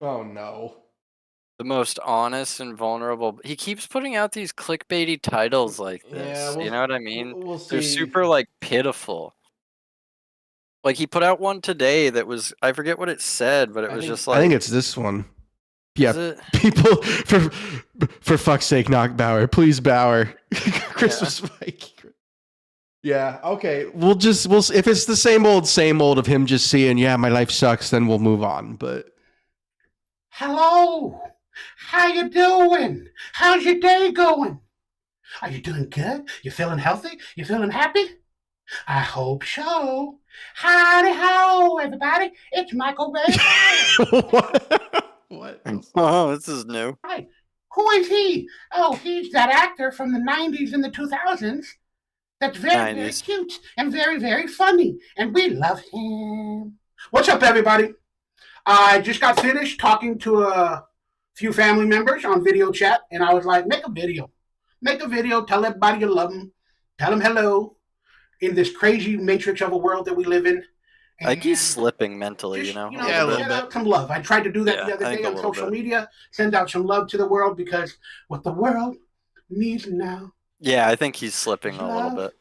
Oh no. The most honest and vulnerable. He keeps putting out these clickbaity titles like Yeah, this. You know what I mean? we'll They're see. super like pitiful. Like he put out one today that was I forget what it said, but it was just I think like it's this one. is Yeah, it? people for fuck's sake, knock Bauer, please Bauer. Yeah. Christmas Mike. Yeah, okay. We'll if it's the same old of him just seeing, yeah, my life sucks, then we'll move on. But hello, how you doing? How's your day going? Are you doing good? You feeling healthy? You feeling happy? I hope so. Howdy ho, everybody. It's Michael Ray. what? Oh, this is new. Right. Who is he? Oh, he's that actor from the 90s and the 2000s that's very, very 90s. cute and very, very funny. And we love him. What's up, everybody? I just got finished talking to a few family members on video chat, and I was like, make a video. Make a video, tell everybody you love them, tell them hello in this crazy matrix of a world that we live in. I think he's slipping mentally, just, you know? Yeah, a little send bit. out some love. I tried to do that Yeah, the other I think day a on little social bit. media, send out some love to the world because what the world needs now, Yeah, I think he's slipping a little bit.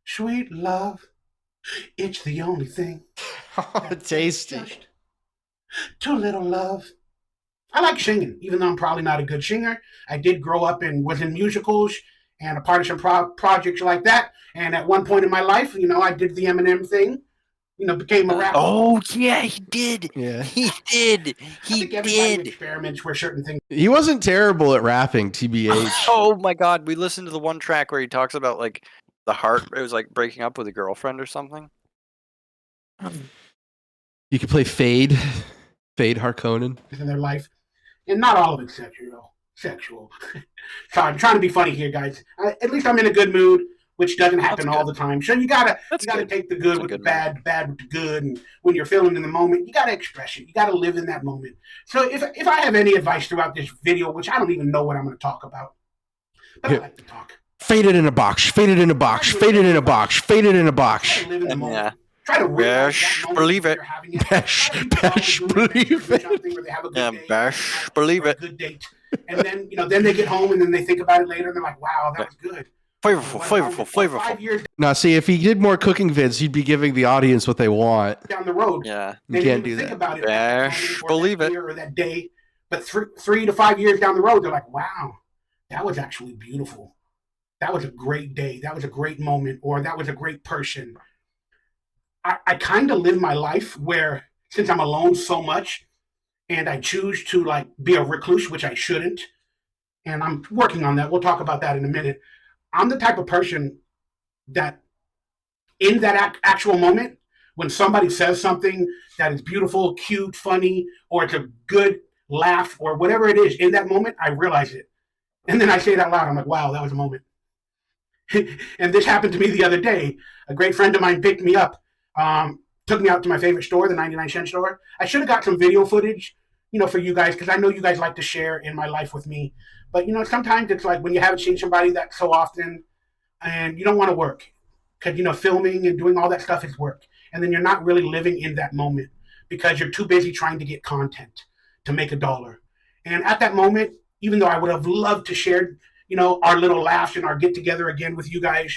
sweet love. It's the only thing. Oh, tasty. Just too little love. I like singing, even though I'm probably not a good singer. I did grow up and was in musicals and a part of some projects like that. And at one point in my life, I did the Eminem thing. Became a rapper. Oh yeah, he did. Yeah, he did. He did. Experiments where certain things. He wasn't terrible at rapping, TBH. Oh my god, we listened to the one track where he talks about like the heart. It was like breaking up with a girlfriend or something. You could play Fade Harkonnen in their life, and not all of it sexual. Sorry, I'm trying to be funny here, guys. At least I'm in a good mood, which doesn't happen all the time. So you gotta take the good with the bad, bad with the good, and when you're feeling in the moment, you gotta express it. You gotta live in that moment. So if I have any advice throughout this video, which I don't even know what I'm going to talk about, but I like to talk. Fade it in a box. Fade it in a box. Fade it in a box. Fade it in a box. Live in the moment. Yeah. Try to bash, believe it. Bash, believe it. Yeah, bash, believe it. Good date, and then then they get home and then they think about it later and they're like, "Wow, that was good." Flavorful. Now, see, if he did more cooking vids, he'd be giving the audience what they want. Down the road, yeah, you can't do that. About it bash, believe it. Or that day, but 3 to 5 years down the road, they're like, "Wow, that was actually beautiful. That was a great day. That was a great moment, or that was a great person." I kind of live my life where, since I'm alone so much and I choose to like be a recluse, which I shouldn't, and I'm working on that. We'll talk about that in a minute. I'm the type of person that in that actual moment, when somebody says something that is beautiful, cute, funny, or it's a good laugh or whatever it is, in that moment, I realize it. And then I say it out loud. I'm like, wow, that was a moment. And this happened to me the other day. A great friend of mine picked me up. Took me out to my favorite store, the 99-cent store. I should have got some video footage, for you guys, because I know you guys like to share in my life with me. But, sometimes it's like when you haven't seen somebody that so often and you don't want to work because, filming and doing all that stuff is work. And then you're not really living in that moment because you're too busy trying to get content to make $1. And at that moment, even though I would have loved to share, our little laughs and our get together again with you guys,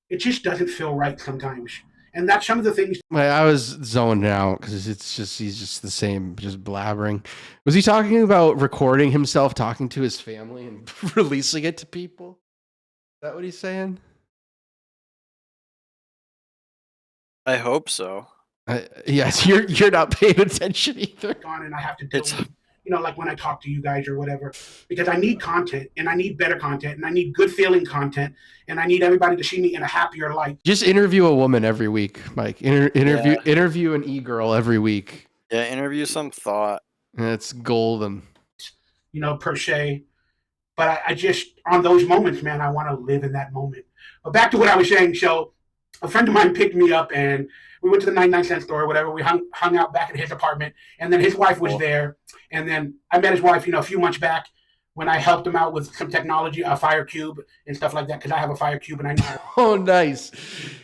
it just doesn't feel right sometimes. And that's some of the things. I was zoned out because he's just the same, just blabbering. Was he talking about recording himself talking to his family and releasing it to people? Is that what he's saying? I hope so. Yes, you're not paying attention either. And I have to deal with, like when I talk to you guys or whatever, because I need content and I need better content and I need good feeling content and I need everybody to see me in a happier light. Just interview a woman every week, Mike. Interview an e-girl every week. Yeah, interview some thought. That's golden. Per se. But I just, on those moments, man, I want to live in that moment. But back to what I was saying. So a friend of mine picked me up and we went to the 99-cent store or whatever. We hung out back at his apartment, and then his wife was there. And then I met his wife, a few months back when I helped him out with some technology, a fire cube and stuff like that, because I have a fire cube and I know. Oh, nice.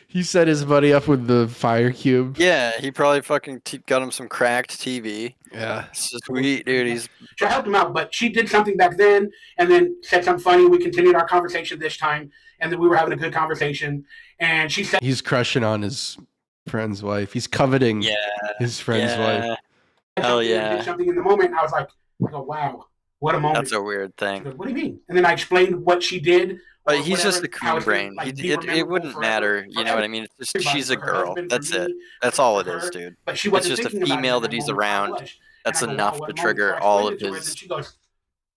He set his buddy up with the fire cube. Yeah, he probably fucking got him some cracked TV. Yeah. Sweet, dude. He's So I helped him out, but she did something back then and then said something funny. We continued our conversation this time, and then we were having a good conversation. And she said, He's crushing on his friend's wife. He's coveting his friend's wife. Hell did yeah. something in the moment. I was like, wow, what a moment. That's a weird She thing. goes, what do you mean? And then I explained what she did. But or he's just whatever, a how coon it's gonna, brain. like, be It memorable wouldn't forever, matter. You know what I mean? It's just everybody, she's a for her girl. husband, for That's it. me, That's for all it her. is, dude. But she It's wasn't just a thinking about it female in that he's moment, I around. was. That's And I go, enough wow, what to a moment. So trigger I all explained of it to her, and then his she goes,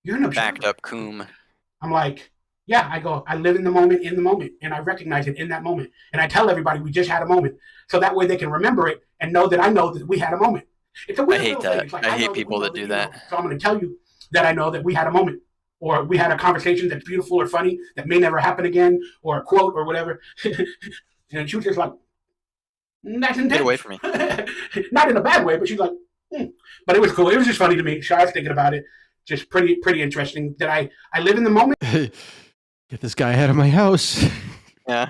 you're an observer. backed up coom. I'm like, yeah, I go, I live in the moment, and I recognize it in that moment. And I tell everybody we just had a moment. So that way they can remember it and know that we had a moment. It's a weird I hate little thing. that. It's like, I know hate people that do that. So I'm going to tell you that I know that we had a moment, or we had a conversation that's beautiful or funny that may never happen again, or a quote or whatever. And she was just like, that's intense. Get away from me. Not in a bad way, but she's like, But it was cool. It was just funny to me. So I was thinking about it. Just pretty interesting that I live in the moment. Get this guy out of my house. Yeah.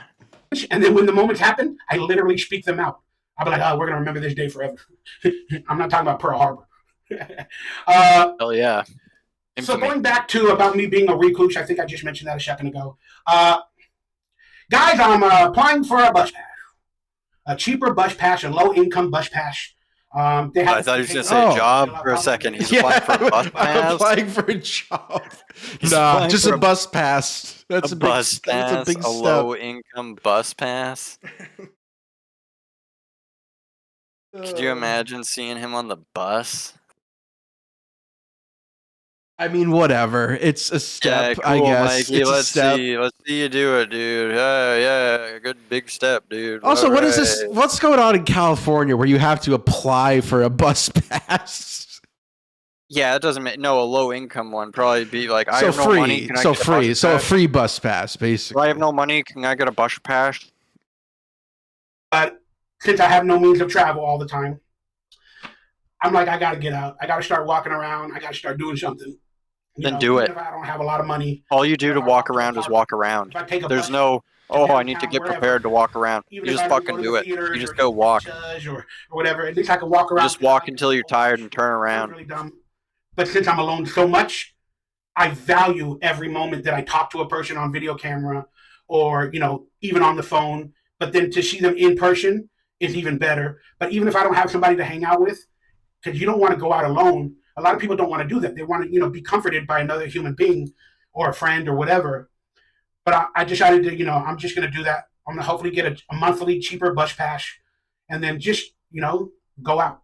And then when the moments happen, I literally speak them out. I'll be like, oh, we're going to remember this day forever. I'm not talking about Pearl Harbor. Hell yeah. So Infamy. going back to about me being a recluse, I think I just mentioned that a second ago. Guys, I'm applying for a bus pass. A cheaper bus pass, a low-income bus pass. They have I thought he was going to say a job for a second. He's applying for a bus I'm pass. applying for a job. He's Nah, applying just for a bus pass. That's a big, bus pass, that's a big a step. low-income bus pass. Could you imagine seeing him on the bus? I mean, whatever. It's a step, Yeah, I cool, guess. Mikey. It's a Let's step. see. Let's see you do it, dude. Yeah, good big step, dude. Also, All what is this? right. What's going on in California where you have to apply for a bus pass? Yeah, it doesn't make a low-income one probably be like I So have no money. free, Can I so get a free, bus so a pass? free bus pass, basically. I have no money. Can I get a bus pass? But since I have no means of travel all the time, I'm like, I got to get out. I got to start walking around. I got to start doing something. Then do it. If I don't have a lot of money. All you do to walk around is walk around. If I take a There's bus no, I need to downtown, get wherever, prepared to walk around. even You if just I don't fucking go to do the it. theaters You just or go walk. or whatever, at least I can walk around. You just walk until you're People tired watch. and turn Sounds around. really dumb. But since I'm alone so much, I value every moment that I talk to a person on video camera or, even on the phone. But then to see them in person is even better. But even if I don't have somebody to hang out with, because you don't want to go out alone. A lot of people don't want to do that. They want to, be comforted by another human being or a friend or whatever. But I decided to, I'm just going to do that. I'm going to hopefully get a monthly cheaper bus pass and then just, go out.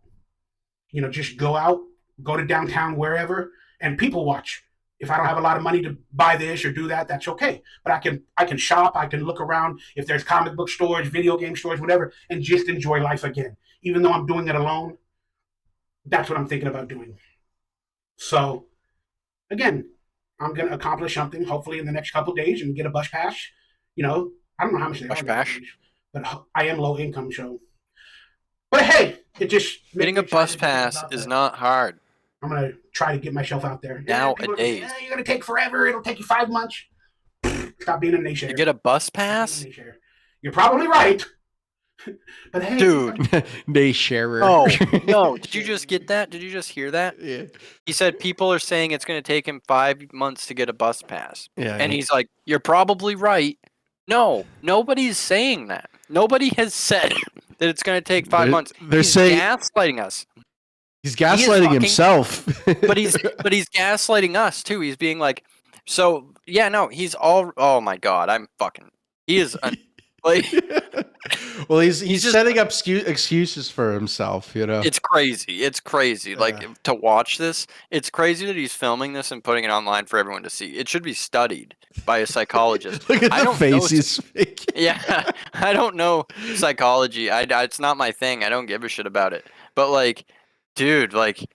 Just go out, go to downtown, wherever, and people watch. If I don't have a lot of money to buy this or do that, that's okay. But I can shop, I can look around if there's comic book stores, video game stores, whatever, and just enjoy life again. Even though I'm doing it alone, that's what I'm thinking about doing. So, again, I'm going to accomplish something hopefully in the next couple of days and get a bus pass. I don't know how much they Bus are, pass? but I am low income, so. But hey, it just Getting a bus pass is not hard. I'm going to try to get myself out there. Nowadays. You're going to take forever. It'll take you 5 months. Stop being a naysayer. To get a bus pass? You're probably right. But hey, dude. Naysharer. No. Did you just get that? Did you just hear that? Yeah. He said people are saying it's going to take him 5 months to get a bus pass. Yeah. And he's like, you're probably right. No, nobody's saying that. Nobody has said that it's going to take 5 months. They're He's saying gaslighting us. He's gaslighting himself. but he's gaslighting us too. He's being like, so yeah, no, he's all. Oh my god, he is. Like, well, he's just setting up excuses for himself. It's crazy. It's crazy. Yeah. Like to watch this, it's crazy that he's filming this and putting it online for everyone to see. It should be studied by a psychologist. Look at the face he's making. Yeah, I don't know psychology. It's not my thing. I don't give a shit about it. But like, dude, like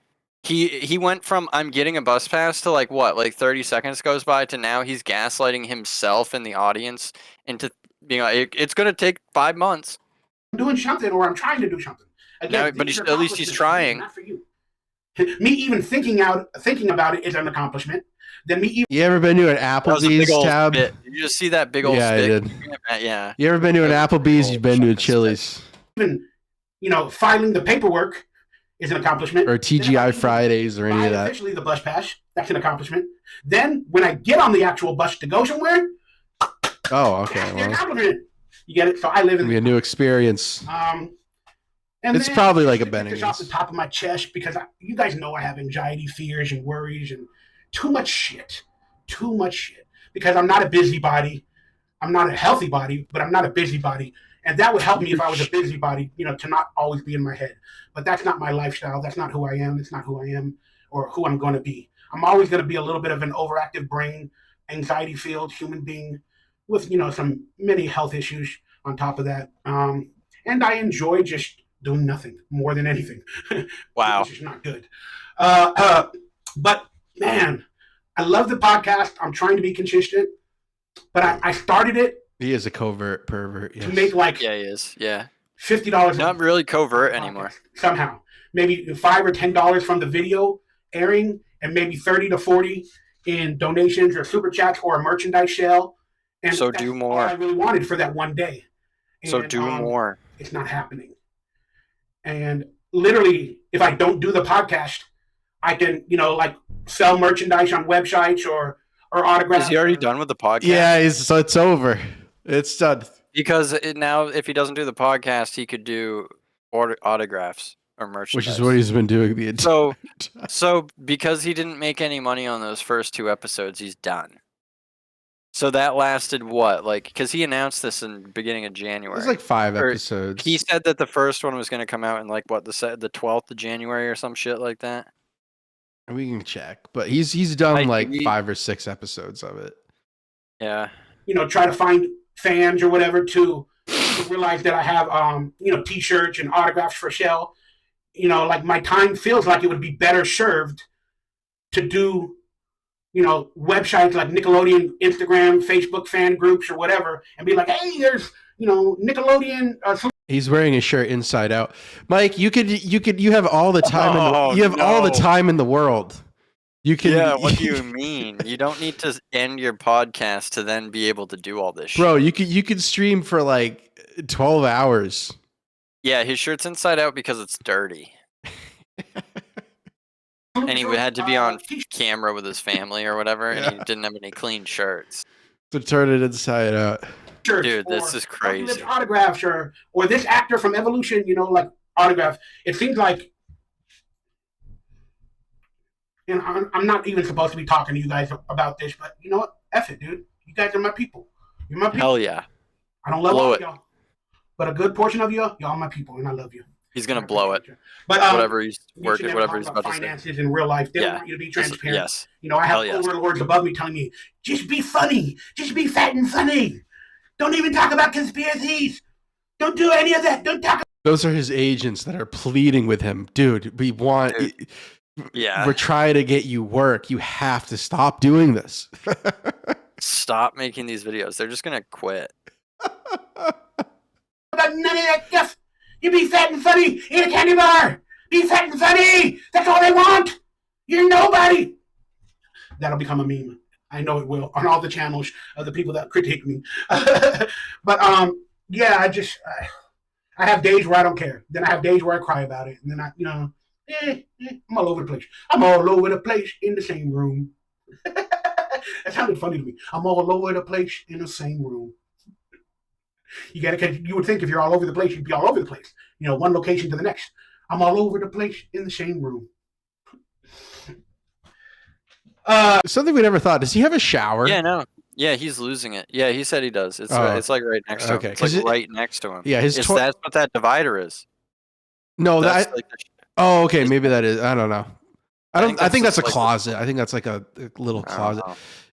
he went from I'm getting a bus pass to like what, like 30 seconds goes by to now he's gaslighting himself and the audience into being like, it's gonna take 5 months. I'm doing something, or I'm trying to do something. Again, No, but at least he's trying. Not for you. Me even thinking about it is an accomplishment. Then me even. You ever been to an That was a big Applebee's old tab? spit. Did you just see that big old Yeah, I stick? did. Yeah. You ever been to an That was a big Applebee's? old You've been to a fucking Chili's. Even, filing the paperwork is an accomplishment. Or TGI Fridays or any of that. Officially the bus pass. That's an accomplishment. Then when I get on the actual bus to go somewhere, oh, okay. that's Well, an accomplishment. You get it? So I live in it'll be a new experience. And It's probably like a Bennington. Off the top of my chest, because you guys know I have anxiety, fears, and worries, and too much shit. Too much shit. Because I'm not a busybody. I'm not a healthy body, but I'm not a busybody. And that would help me if I was a busybody, to not always be in my head. But that's not my lifestyle. That's not who I am. It's not who I am or who I'm going to be. I'm always going to be a little bit of an overactive brain, anxiety-filled human being with, some many health issues on top of that. And I enjoy just doing nothing more than anything. Wow. Which is not good. But, man, I love the podcast. I'm trying to be consistent. But I started it. He is a covert pervert. Yes. To make Yeah, he is. Yeah. $50. Not really covert anymore. Somehow. Maybe $5 or $10 from the video airing and maybe 30 to 40 in donations or super chats or a merchandise sale. And so do more. All I really wanted for that one day. And, so do more. It's not happening. And literally, if I don't do the podcast, I can, sell merchandise on websites or autographs. Is he already done with the podcast? Yeah, so it's over. It's done. Because now, if he doesn't do the podcast, he could do autographs or merchandise. Which is what he's been doing the entire time. So because he didn't make any money on those first 2 episodes, he's done. So that lasted what? Because he announced this in the beginning of January. It was 5 episodes. He said that the first one was going to come out in the 12th of January or some shit like that. We can check, but he's done 5 or 6 episodes of it. Yeah. Try to find fans or whatever to realize that I have T-shirts and autographs for sale. My time feels like it would be better served to do websites like Nickelodeon, Instagram, Facebook fan groups or whatever, and be like, hey, there's Nickelodeon. He's wearing a shirt inside out. Mike, you have all the time. All the time in the world. You can. Yeah. What do you mean? You don't need to end your podcast to then be able to do all this shit. Bro, you could stream for 12 hours. Yeah, his shirt's inside out because it's dirty. And he had to be on camera with his family or whatever, and he didn't have any clean shirts. To turn it inside out. Dude, this is crazy. Autographs or this actor from Evolution, autograph. It seems like, and I'm not even supposed to be talking to you guys about this, but you know what? F it, dude. You guys are my people. You're my people. Hell yeah. I don't love all of y'all, but a good portion of y'all are my people, and I love you. He's gonna blow it. But whatever he's working, whatever he's about to say. Finances in real life, they don't want you to be transparent. Yes. I have overlords above me telling me, just be funny, just be fat and funny. Don't even talk about conspiracies. Don't do any of that. Don't talk. Those are his agents that are pleading with him, dude. We want. Dude. Yeah. We're trying to get you work. You have to stop doing this. Stop making these videos. They're just gonna quit. About none of that stuff. You be fat and funny. Eat a candy bar. Be fat and funny. That's all they want. You're nobody. That'll become a meme. I know it will on all the channels of the people that critique me. But yeah, I have days where I don't care. Then I have days where I cry about it, and then I'm all over the place. I'm all over the place in the same room. That sounded funny to me. I'm all over the place in the same room. You would think if you're all over the place, you'd be all over the place. One location to the next. I'm all over the place in the same room. Something we never thought. Does he have a shower? Yeah, no. Yeah, he's losing it. Yeah, he said he does. It's right next to him. It's right next to him. Yeah, that's what that divider is. No, okay, maybe that is. I don't know. I think that's a closet. I think that's like a little closet.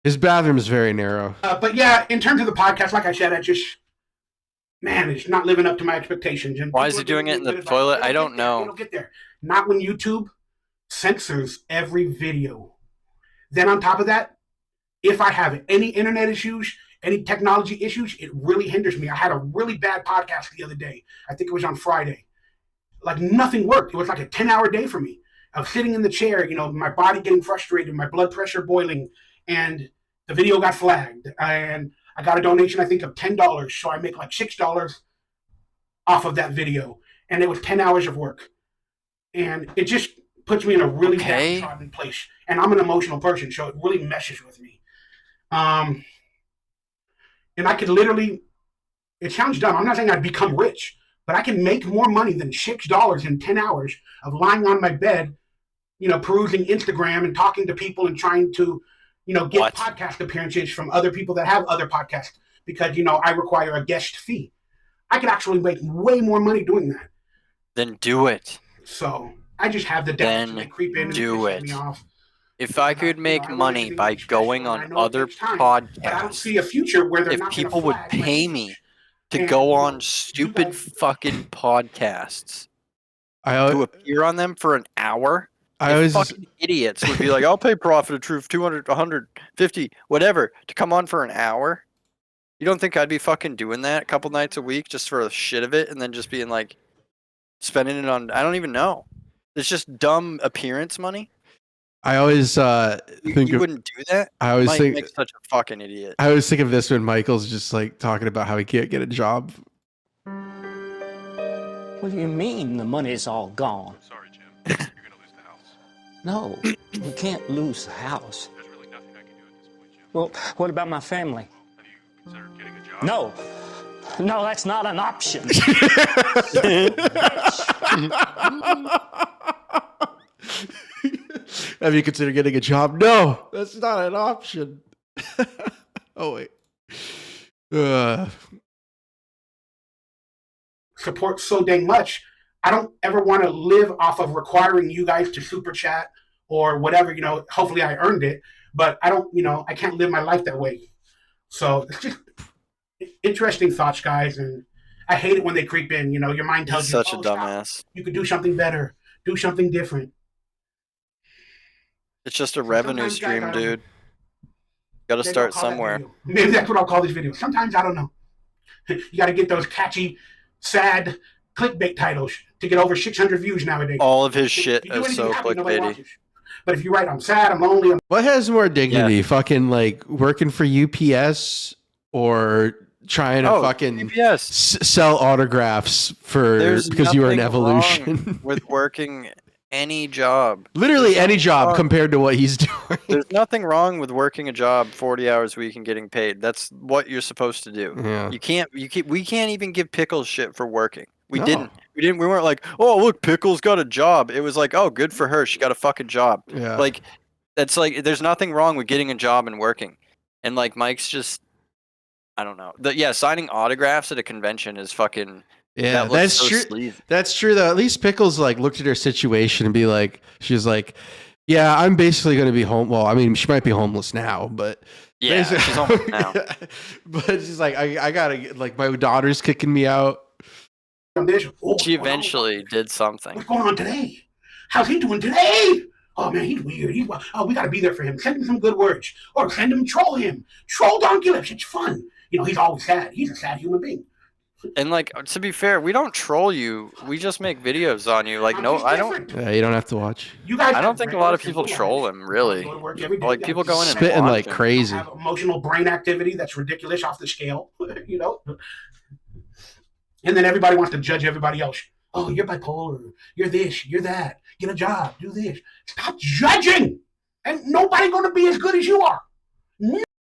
His bathroom is very narrow. But yeah, in terms of the podcast, like I said, it's not living up to my expectations. And why is he doing it in the toilet? I don't know. It'll get there. Not when YouTube censors every video. Then on top of that, if I have any internet issues, any technology issues, it really hinders me. I had a really bad podcast the other day. I think it was on Friday. Nothing worked. It was like a 10-hour day for me. I was sitting in the chair, my body getting frustrated, my blood pressure boiling, and the video got flagged. And I got a donation, I think, of $10. So I make $6 off of that video. And it was 10 hours of work. and it just puts me in a really downtrodden place. And I'm an emotional person, so it really messes with me. And I could literally, it sounds dumb. I'm not saying I'd become rich, but I can make more money than $6 in 10 hours of lying on my bed, perusing Instagram and talking to people and trying to, get podcast appearances from other people that have other podcasts because, I require a guest fee. I could actually make way more money doing that. Then do it. So I just have the doubts and they creep in and piss me off. If I could make money by going on other podcasts, but I don't see a future where they're if not people would pay me to go on stupid fucking podcasts, to appear on them for an hour, fucking idiots would be like, I'll pay Prophet of Truth 200, 150, whatever, to come on for an hour. You don't think I'd be fucking doing that a couple nights a week just for the shit of it and then just being like, spending it on, I don't even know. It's just dumb appearance money. I always think you wouldn't do that. I always think Mike's such a fucking idiot. I always think of this when Michael's just like talking about how he can't get a job. What do you mean the money's all gone? Sorry, Jim. You're gonna lose the house. No, you can't lose the house. There's really nothing I can do at this point, Jim. Well, what about my family? Have you considered getting a job? No, that's not an option. Have you considered getting a job? No, that's not an option. Oh, wait. Support so dang much. I don't ever want to live off of requiring you guys to super chat or whatever, hopefully I earned it, but I don't, I can't live my life that way. So it's just interesting thoughts, guys. And I hate it when they creep in, your mind tells you, such a dumbass. Stop. You could do something better, do something different. It's just a revenue stream, dude. Got to start somewhere. Maybe that's what I'll call this video. Sometimes I don't know. You got to get those catchy, sad clickbait titles to get over 600 views nowadays. All of his shit is so clickbaity. But if you write, I'm sad, I'm lonely. What has more dignity? Fucking like working for UPS or trying to fucking sell autographs because you were an evolution? With working any job. Literally any job compared to what he's doing. There's nothing wrong with working a job 40 hours a week and getting paid. That's what you're supposed to do. Yeah. We can't even give Pickles shit for working. We weren't like, oh, look, Pickles got a job. It was like, oh, good for her. She got a fucking job. Yeah. Like, that's like, there's nothing wrong with getting a job and working. And like, Mike's just, I don't know. Signing autographs at a convention is fucking. Yeah, that's true. Sleazy. That's true though. At least Pickles like looked at her situation and be like, she's like, yeah, I'm basically going to be home. Well, I mean, she might be homeless now, but yeah, she's homeless now. But she's like, I gotta like my daughter's kicking me out. She eventually did something. What's going on today? How's he doing today? Oh man, he's weird. We got to be there for him. Send him some good words, or send him troll Donkey Lips. It's fun. He's always sad. He's a sad human being. And like, to be fair, we don't troll you. We just make videos on you. Like, no, I don't. Yeah, you don't have to watch. You guys, I don't think a lot of people troll him, really. Like, people go in and spitting like crazy. Have emotional brain activity that's ridiculous off the scale, And then everybody wants to judge everybody else. Oh, you're bipolar. You're this. You're that. Get a job. Do this. Stop judging. And nobody going to be as good as you are.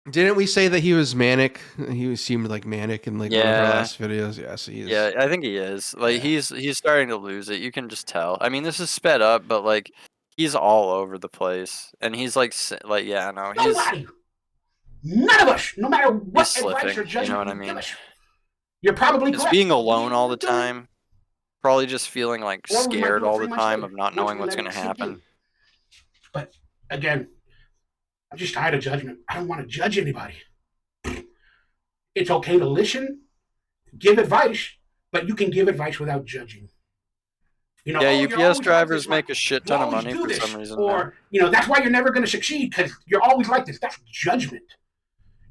Didn't we say that he was manic? He seemed like manic in like one of our last videos. Yeah, so he is. Yeah, I think he is. Like he's starting to lose it. You can just tell. I mean, this is sped up, but like he's all over the place, and he's like yeah, no, he's nobody. None of us, no matter what slipping, advice or judgment you know what I mean? You're probably just correct. being alone all the time. Probably just feeling like scared all the time of not knowing what's going to happen. But again, I'm just tired of judgment. I don't want to judge anybody. It's okay to listen, give advice, but you can give advice without judging. UPS drivers make a shit ton of money for some reason. Or, that's why you're never going to succeed because you're always like this. That's judgment.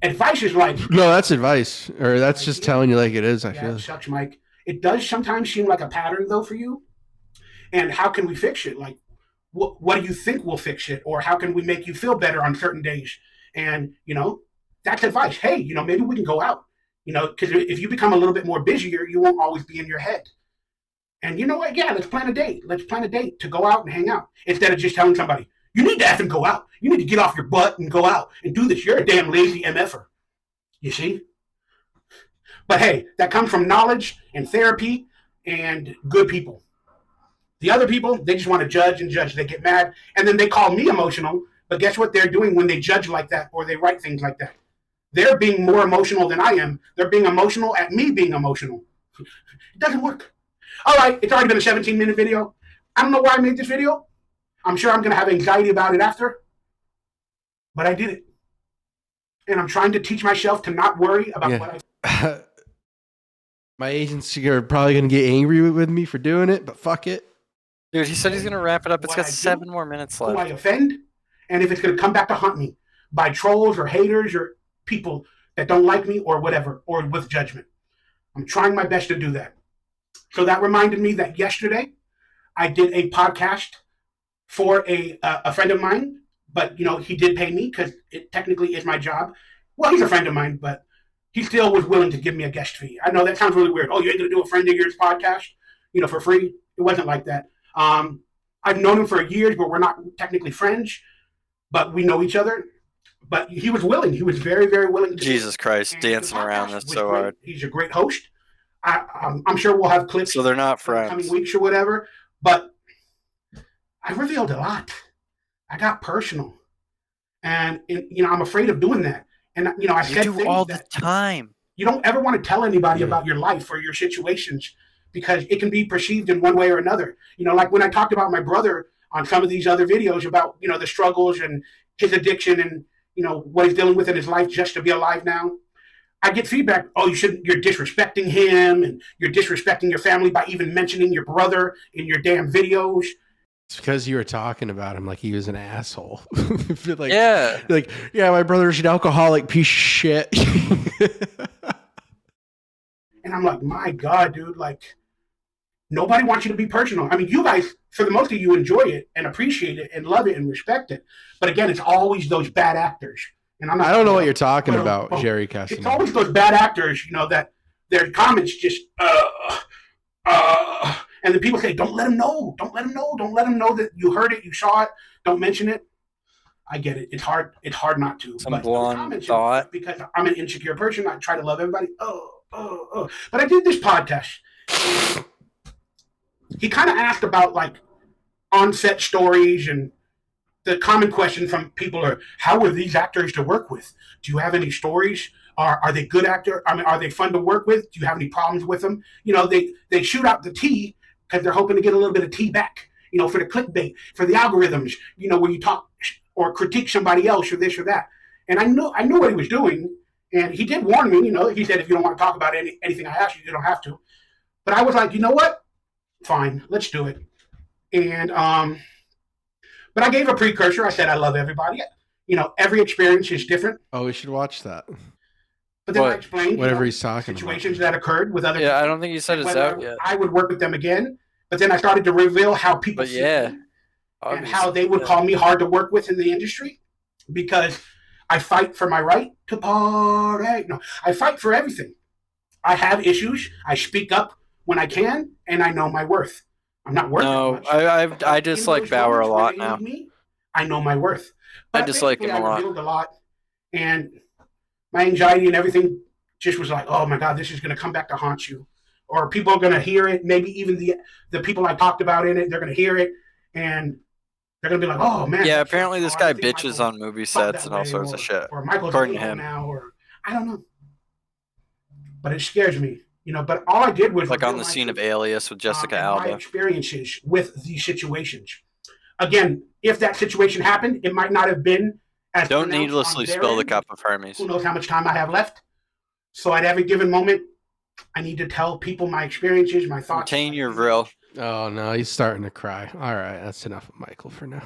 Advice is like... No, that's advice. Or that's just telling you like it is, I feel. It sucks, Mike. It does sometimes seem like a pattern, though, for you. And how can we fix it? Like, what do you think will fix it? Or how can we make you feel better on certain days? And, that's advice. Hey, maybe we can go out. Because if you become a little bit more busier, you won't always be in your head. And you know what? Yeah, let's plan a date. Let's plan a date to go out and hang out instead of just telling somebody, you need to effing go out. You need to get off your butt and go out and do this. You're a damn lazy MFer. You see? But hey, that comes from knowledge and therapy and good people. The other people, they just want to judge and judge. They get mad, and then they call me emotional. But guess what they're doing when they judge like that or they write things like that? They're being more emotional than I am. They're being emotional at me being emotional. It doesn't work. All right, it's already been a 17-minute video. I don't know why I made this video. I'm sure I'm going to have anxiety about it after. But I did it. And I'm trying to teach myself to not worry about what I... My agents are probably going to get angry with me for doing it, but fuck it. Dude, he said he's gonna wrap it up. It's What got I do, 7 more minutes who I left. offend, and if it's going to come back to haunt me by trolls or haters or people that don't like me or whatever, or with judgment. I'm trying my best to do that. So that reminded me that yesterday I did a podcast for a friend of mine, but you know he did pay me because it technically is my job. Well, he's a friend of mine, but he still was willing to give me a guest fee. I know that sounds really weird. Oh, you ain't gonna do a friend of yours podcast, you know, for free? It wasn't like that. I've known him for years, but we're not technically friends. But we know each other. But he was willing. He was very, very willing to. Jesus Christ, dancing around this so great. hard. He's a great host. I'm sure we'll have clips. So they're not in the coming friends. weeks or whatever. But I revealed a lot. I got personal, and you know I'm afraid of doing that. And you know I You said do things all that the time. you don't ever want to tell anybody about your life or your situations because it can be perceived in one way or another. You know, like when I talked about my brother on some of these other videos about, you know, the struggles and his addiction and, you know, what he's dealing with in his life just to be alive now. I get feedback, oh, you're disrespecting him and you're disrespecting your family by even mentioning your brother in your damn videos. It's because you were talking about him like he was an asshole. Like, Yeah. Like, yeah, my brother's an alcoholic piece of shit. And I'm like, my God, dude, like, nobody wants you to be personal. I mean, you guys, for the most of you, enjoy it and appreciate it and love it and respect it. But again, it's always those bad actors. And I'm not I don't know what you're talking about, Jerry It's Casanova. always those bad actors, you know, that their comments just, and then people say, don't let them know. Don't let them know. Don't let them know that you heard it, you saw it. Don't mention it. I get it. It's hard not to. Some but blonde thought. because I'm an insecure person. I try to love everybody. But I did this podcast. He kind of asked about like on-set stories, and the common question from people are, how are these actors to work with? Do you have any stories? Are they good actors? I mean, are they fun to work with? Do you have any problems with them? You know, they shoot out the tea because they're hoping to get a little bit of tea back, you know, for the clickbait, for the algorithms, you know, when you talk or critique somebody else or this or that. And I knew what he was doing. And he did warn me, you know, he said, if you don't want to talk about anything I ask you, you don't have to. But I was like, you know what? Fine, let's do it. And, but I gave a precursor. I said, I love everybody. You know, every experience is different. Oh, we should watch that. But then What? I explained Whatever he's talking situations about. that occurred with other Yeah, people. I don't think he said it's Whether out yet. I would work with them again. But then I started to reveal how people But see yeah, me and how they would yeah. call me hard to work with in the industry because I fight for my right to party. No, I fight for everything. I have issues. I speak up when I can, and I know my worth. I'm not worth No, that much. I dislike Bauer a lot now. I know my worth. I But dislike him basically, a lot. I revealed a lot, and my anxiety and everything just was like, oh my God, this is going to come back to haunt you. Or people are going to hear it. Maybe even the people I talked about in it, they're going to hear it, and they're going to be like, oh man. Yeah, apparently this guy I think bitches Michael on movie felt sets that and all way, sorts of shit. Or Michael's According to evil him. now, or I don't know. But it scares me, you know. But all I did was Like on reveal the my scene of truth, Alias with Jessica and my Alba. experiences with these situations. Again, if that situation happened, it might not have been as Don't pronounced needlessly on their spill the end. cup of Hermes. Who knows how much time I have left? So at every given moment, I need to tell people my experiences, my thoughts. Contain my your feelings. vril. Oh, no, he's starting to cry. All right, that's enough of Michael for now.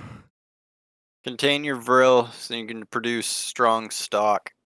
Contain your vril so you can produce strong stock.